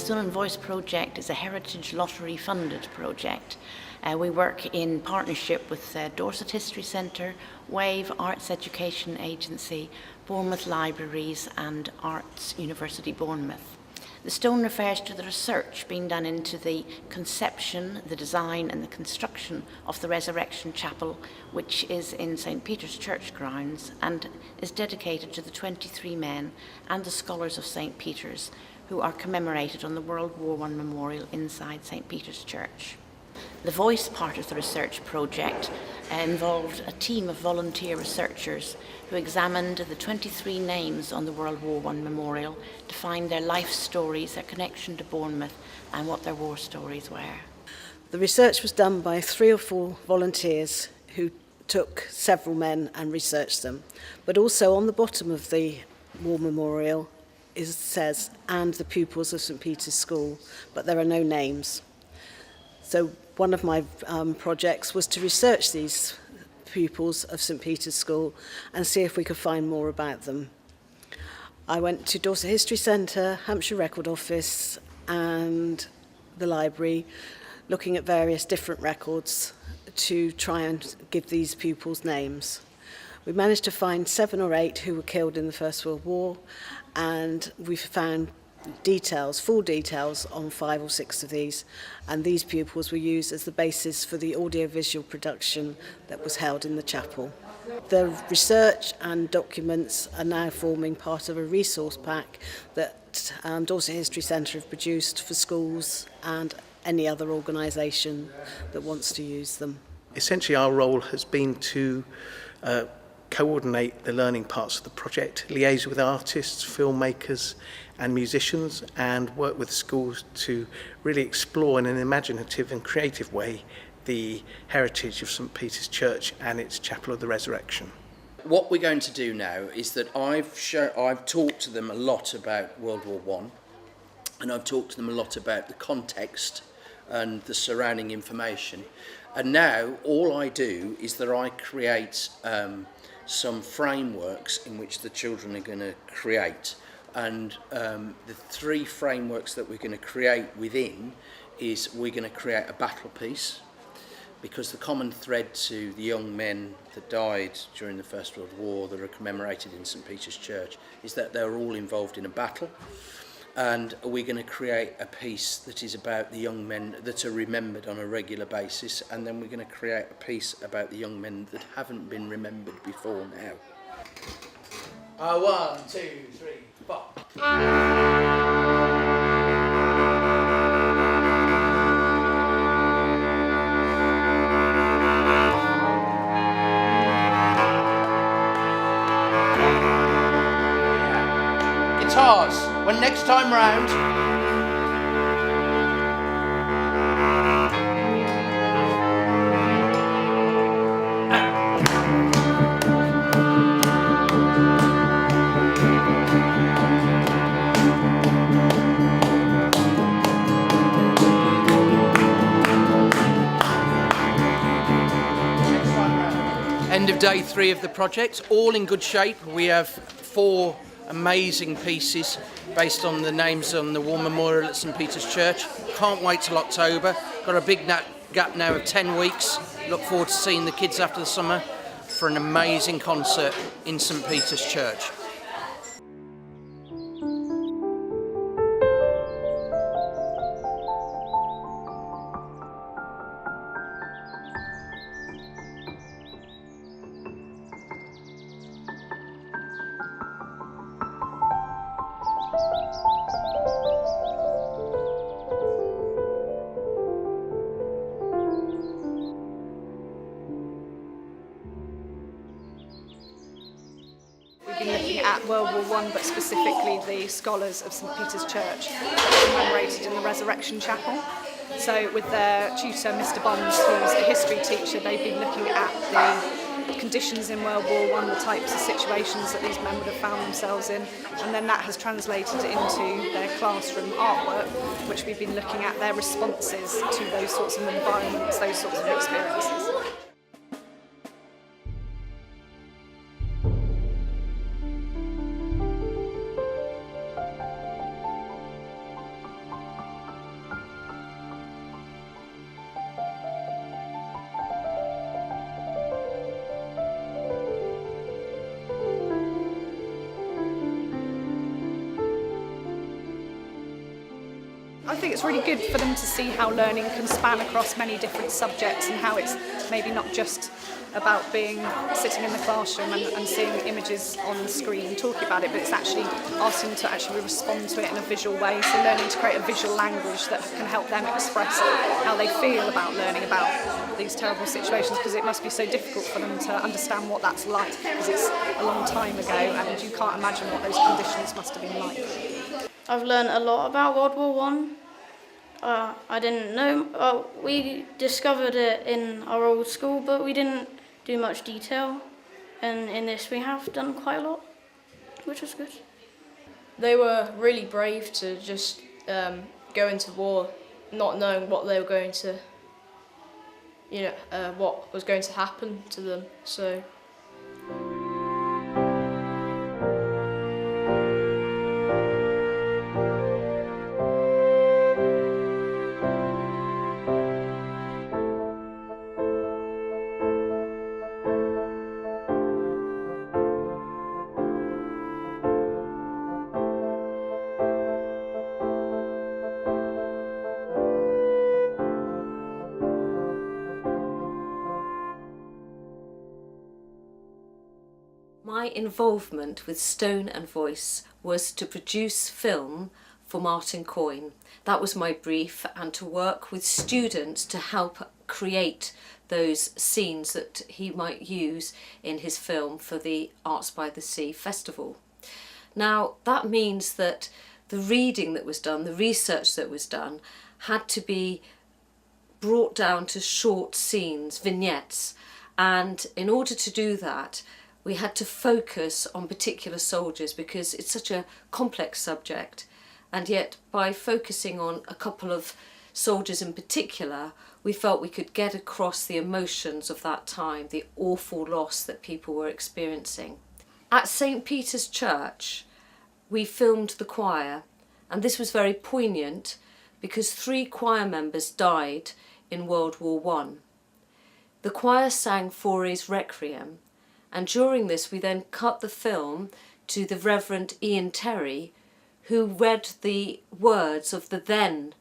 Stone and Voice project is a Heritage Lottery funded project. We work in partnership with Dorset History Centre, Wave Arts Education Agency, Bournemouth Libraries and Arts University Bournemouth. The stone refers to the research being done into the conception, the design and the construction of the Resurrection Chapel, which is in St. Peter's Church grounds and is dedicated to the 23 men and the scholars of St. Peter's who are commemorated on the World War I memorial inside St. Peter's Church. The voice part of the research project involved a team of volunteer researchers who examined the 23 names on the World War I memorial to find their life stories, their connection to Bournemouth and what their war stories were. The research was done by 3 or 4 volunteers who took several men and researched them. But also on the bottom of the war memorial it says, and the pupils of St. Peter's School, but there are no names. So one of my projects was to research these pupils of St. Peter's School and see if we could find more about them. I went to Dorset History Centre, Hampshire Record Office and the library, looking at various different records to try and give these pupils names. We managed to find 7 or 8 who were killed in the First World War, and we found details, full details on 5 or 6 of these, and these pupils were used as the basis for the audiovisual production that was held in the chapel. The research and documents are now forming part of a resource pack that Dorset History Centre have produced for schools and any other organisation that wants to use them. Essentially our role has been to coordinate the learning parts of the project, liaise with artists, filmmakers and musicians, and work with schools to really explore in an imaginative and creative way the heritage of St. Peter's Church and its Chapel of the Resurrection. What we're going to do now is that I've talked to them a lot about World War I, and I've talked to them a lot about the context and the surrounding information. And now all I do is that I create some frameworks in which the children are going to create. And the 3 frameworks that we're going to create within is we're going to create a battle piece, because the common thread to the young men that died during the First World War that are commemorated in St. Peter's Church is that they were all involved in a battle. And we're going to create a piece that is about the young men that are remembered on a regular basis, and then we're going to create a piece about the young men that haven't been remembered before now. 1, 2, 3, 4. Guitars, when next time round. End of day 3 of the project, all in good shape. We have 4 amazing pieces based on the names on the War Memorial at St. Peter's Church. Can't wait till October. Got a big gap now of 10 weeks. Look forward to seeing the kids after the summer for an amazing concert in St. Peter's Church. Looking at World War I, but specifically the scholars of St. Peter's Church commemorated in the Resurrection Chapel. So with their tutor, Mr. Bonds, who's a history teacher, they've been looking at the conditions in World War I, the types of situations that these men would have found themselves in, and then that has translated into their classroom artwork, which we've been looking at their responses to those sorts of environments, those sorts of experiences. I think it's really good for them to see how learning can span across many different subjects and how it's maybe not just about sitting in the classroom and seeing images on the screen and talking about it, but it's actually asking them to actually respond to it in a visual way, so learning to create a visual language that can help them express how they feel about learning about these terrible situations, because it must be so difficult for them to understand what that's like, because it's a long time ago and you can't imagine what those conditions must have been like. I've learned a lot about World War One. I didn't know. We discovered it in our old school, but we didn't do much detail. And in this, we have done quite a lot, which was good. They were really brave to just go into war, not knowing what they were going to, what was going to happen to them. So. My involvement with Stone and Voice was to produce film for Martin Coyne. That was my brief, and to work with students to help create those scenes that he might use in his film for the Arts by the Sea Festival. Now, that means that the reading that was done, the research that was done, had to be brought down to short scenes, vignettes, and in order to do that, we had to focus on particular soldiers because it's such a complex subject, and yet by focusing on a couple of soldiers in particular, we felt we could get across the emotions of that time, the awful loss that people were experiencing. At St. Peter's Church, we filmed the choir, and this was very poignant because 3 choir members died in World War I. The choir sang Fauré's Requiem, and during this we then cut the film to the Reverend Ian Terry, who read the words of the then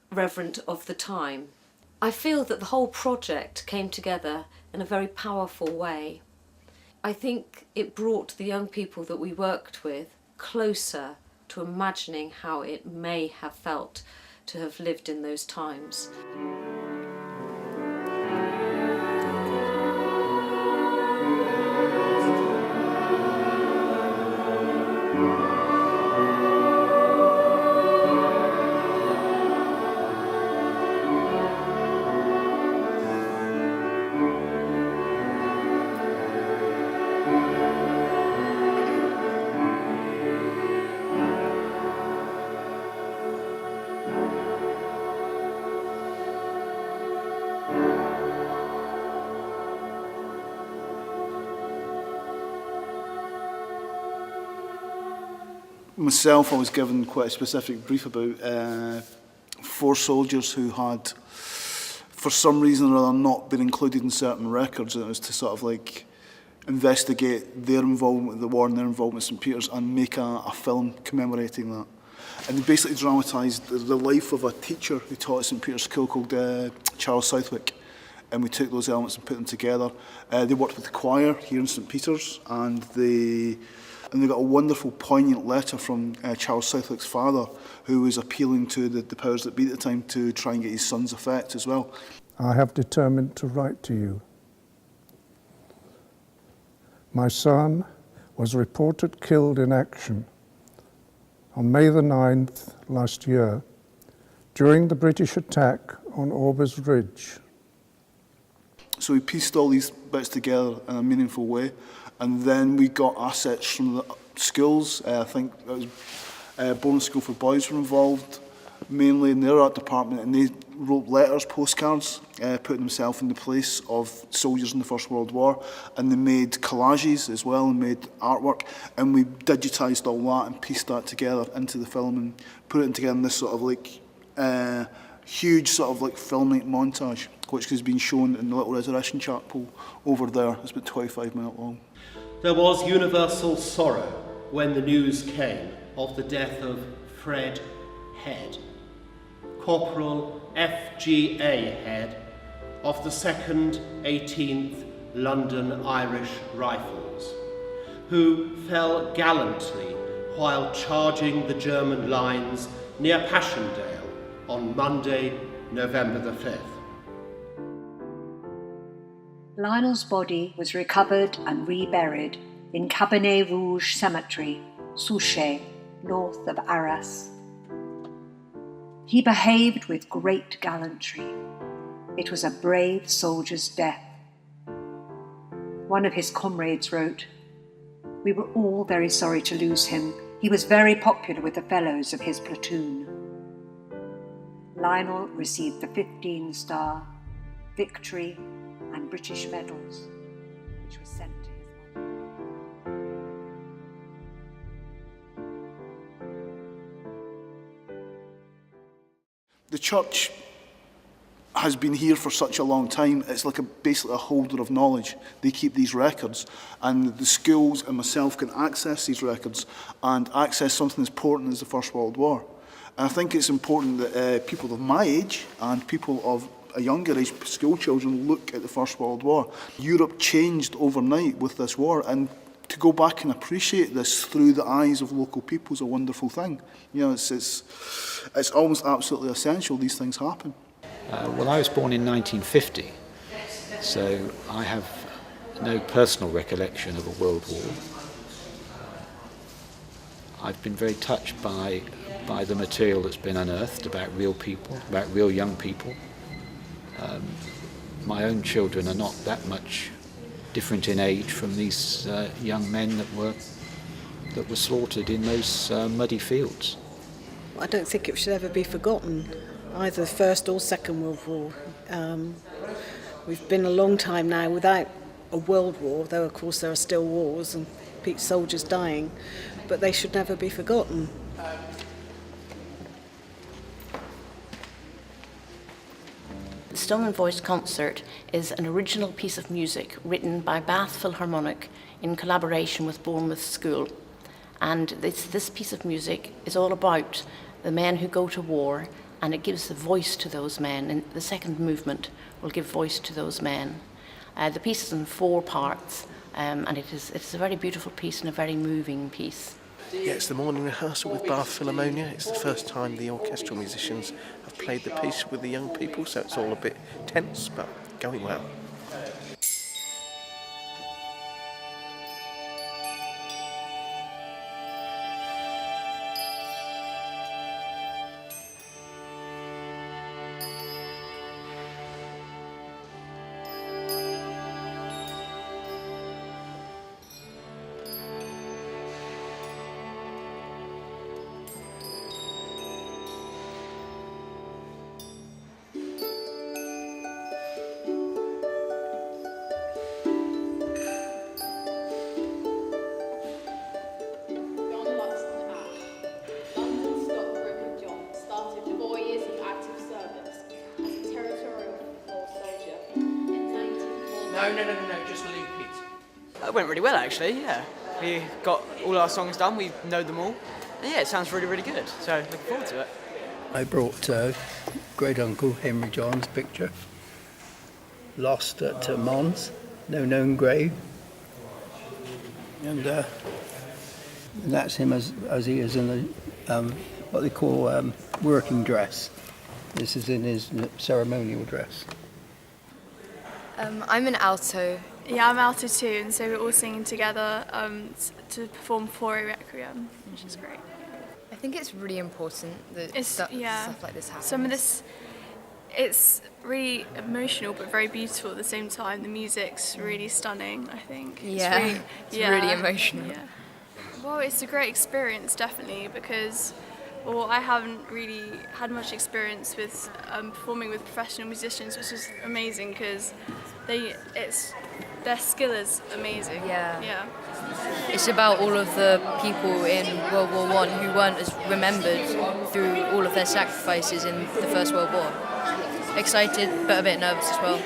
Reverend of the time. I feel that the whole project came together in a very powerful way. I think it brought the young people that we worked with closer to imagining how it may have felt to have lived in those times. Myself, I was given quite a specific brief about 4 soldiers who had, for some reason or other, not been included in certain records, and it was to sort of like investigate their involvement with the war and their involvement in St. Peter's and make a film commemorating that. And they basically dramatised the life of a teacher who taught at St. Peter's School called Charles Southwick, and we took those elements and put them together. They worked with the choir here in St. Peter's, and they got a wonderful, poignant letter from Charles Southwick's father, who was appealing to the powers that be at the time to try and get his son's effect as well. I have determined to write to you. My son was reported killed in action on May the 9th last year during the British attack on Aubers Ridge. So we pieced all these bits together in a meaningful way, and then we got assets from the schools. I think it was Bournemouth School for Boys were involved, mainly in their art department, and they wrote letters, postcards, putting themselves in the place of soldiers in the First World War, and they made collages as well and made artwork, and we digitised all that and pieced that together into the film and put it together in this sort of like huge sort of like filmic montage, which has been shown in the Little Resurrection Chapel over there. It's about 25 minutes long. There was universal sorrow when the news came of the death of Fred Head. Corporal F.G.A. Head of the 2nd 18th London Irish Rifles, who fell gallantly while charging the German lines near Passchendaele on Monday, November the 5th. Lionel's body was recovered and reburied in Cabernet Rouge Cemetery, Souchez, north of Arras. He behaved with great gallantry. It was a brave soldier's death. One of his comrades wrote, "We were all very sorry to lose him. He was very popular with the fellows of his platoon." Lionel received the 15-star, Victory and British medals, which were sent to his mother. The church has been here for such a long time. It's like basically a holder of knowledge. They keep these records, and the schools and myself can access these records and access something as important as the First World War. And I think it's important that people of my age and people of a younger age, school children, look at the First World War. Europe changed overnight with this war, and to go back and appreciate this through the eyes of local people is a wonderful thing. You know, it's almost absolutely essential these things happen. Well, I was born in 1950, so I have no personal recollection of a world war. I've been very touched by the material that's been unearthed about real people, about real young people. My own children are not that much different in age from these young men that were slaughtered in those muddy fields. I don't think it should ever be forgotten, either the First or Second World War. We've been a long time now without a world war, though of course there are still wars and soldiers dying, but they should never be forgotten. The Stone and Voice concert is an original piece of music written by Bath Philharmonic in collaboration with Bournemouth School. And this piece of music is all about the men who go to war, and it gives the voice to those men. And the second movement will give voice to those men. The piece is in 4 parts, and it's a very beautiful piece and a very moving piece. Yeah, it's the morning rehearsal with Bath Philharmonia. It's the first time the orchestral musicians have played the piece with the young people, so it's all a bit tense, but going well. No, just leave it. It went really well, actually, yeah. We got all our songs done, we know them all. And yeah, it sounds really, really good, so looking forward to it. I brought great-uncle Henry John's picture, lost at Mons, no known grave. And that's him as he is in the, what they call working dress. This is in his ceremonial dress. I'm an alto. Yeah, I'm alto too, and so we're all singing together to perform for a Requiem, which is great. I think it's really important that stuff like this happens. Some of this, it's really emotional but very beautiful at the same time. The music's really stunning, I think. Yeah, it's really emotional. Yeah. Well, it's a great experience, definitely, because I haven't really had much experience with performing with professional musicians, which is amazing because their skill is amazing. Yeah. It's about all of the people in World War I who weren't as remembered through all of their sacrifices in the First World War. Excited, but a bit nervous as well.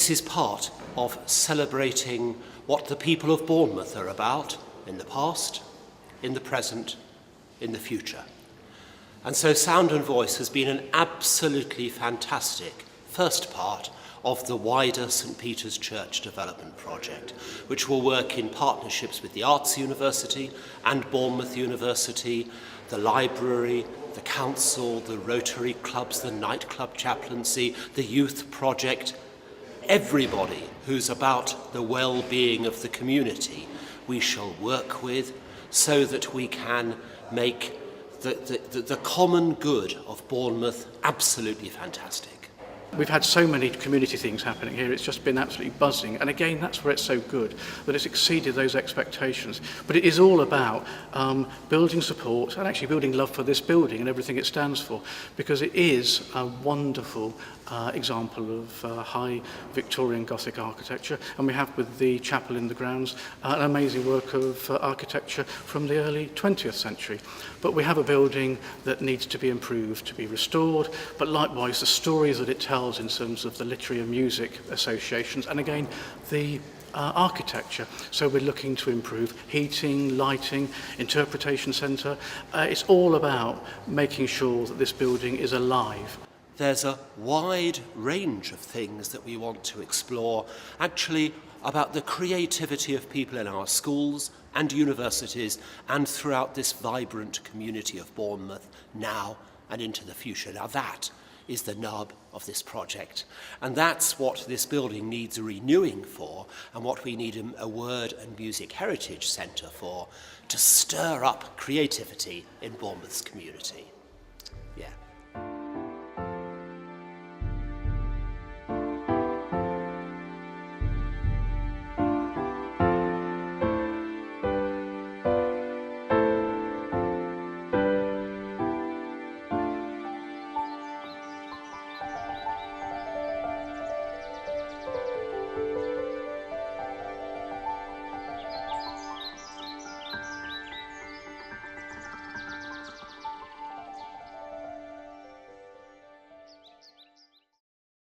this is part of celebrating what the people of Bournemouth are about in the past, in the present, in the future. And so Sound and Voice has been an absolutely fantastic first part of the wider St Peter's Church development project, which will work in partnerships with the Arts University and Bournemouth University, the library, the council, the Rotary clubs, the nightclub chaplaincy, the youth project, everybody who's about the well-being of the community we shall work with so that we can make the common good of Bournemouth absolutely fantastic. We've had so many community things happening here, it's just been absolutely buzzing. And again, that's where it's so good, that it's exceeded those expectations. But it is all about building support and actually building love for this building and everything it stands for, because it is a wonderful example of high Victorian Gothic architecture. And we have with the chapel in the grounds an amazing work of architecture from the early 20th century. But we have a building that needs to be improved, to be restored, but likewise the stories that it tells in terms of the literary and music associations, and again the architecture. So we're looking to improve heating, lighting, interpretation centre. It's all about making sure that this building is alive. There's a wide range of things that we want to explore, actually about the creativity of people in our schools and universities and throughout this vibrant community of Bournemouth now and into the future. Now that is the nub of this project, and that's what this building needs renewing for, and what we need a word and music heritage centre for, to stir up creativity in Bournemouth's community.